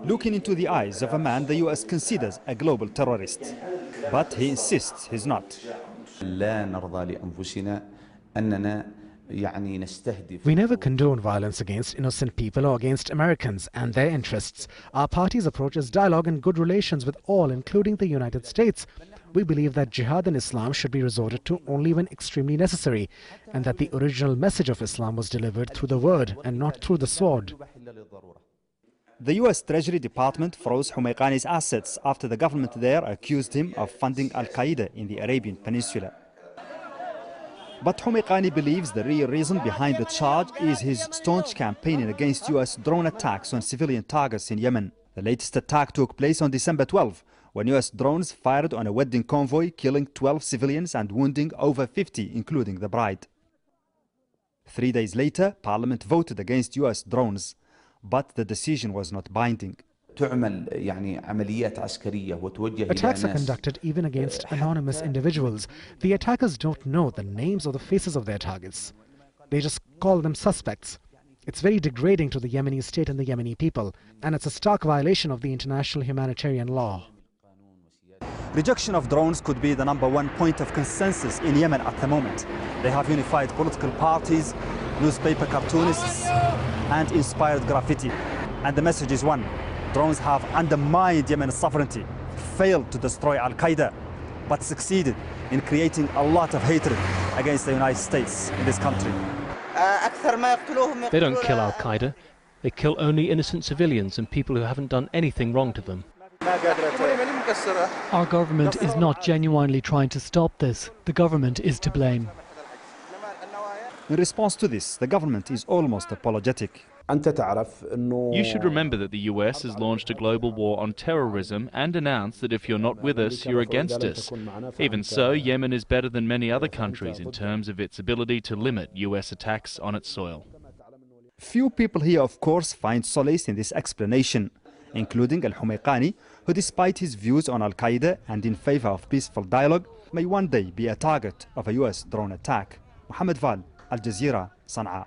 looking into the eyes of a man the US considers a global terrorist. But he insists he's not. We never condone violence against innocent people or against Americans and their interests. Our party's approach is dialogue and good relations with all, including the United States. We believe that jihad in Islam should be resorted to only when extremely necessary, and that the original message of Islam was delivered through the word and not through the sword. The US Treasury Department froze Humaiqani's assets after the government there accused him of funding Al-Qaeda in the Arabian Peninsula. But Humaiqani believes the real reason behind the charge is his staunch campaigning against US drone attacks on civilian targets in Yemen. The latest attack took place on December 12, when US drones fired on a wedding convoy, killing 12 civilians and wounding over 50, including the bride. 3 days later, Parliament voted against US drones, but the decision was not binding. Attacks are conducted even against anonymous individuals. The attackers don't know the names or the faces of their targets. They just call them suspects. It's very degrading to the Yemeni state and the Yemeni people, and it's a stark violation of the international humanitarian law. Rejection of drones could be the #1 point of consensus in Yemen at the moment. They have unified political parties, newspaper cartoonists, and inspired graffiti. And the message is one: drones have undermined Yemen's sovereignty, failed to destroy Al-Qaeda, but succeeded in creating a lot of hatred against the United States in this country. They don't kill Al-Qaeda. They kill only innocent civilians and people who haven't done anything wrong to them. Our government is not genuinely trying to stop this. The government is to blame. In response to this, the government is almost apologetic. You should remember that the US has launched a global war on terrorism and announced that if you're not with us, you're against us. Even so, Yemen is better than many other countries in terms of its ability to limit US attacks on its soil. Few people here, of course, find solace in this explanation, including Al-Humaiqani, who despite his views on Al-Qaeda and in favor of peaceful dialogue, may one day be a target of a US drone attack. Mohammed Val, Al Jazeera, Sana'a.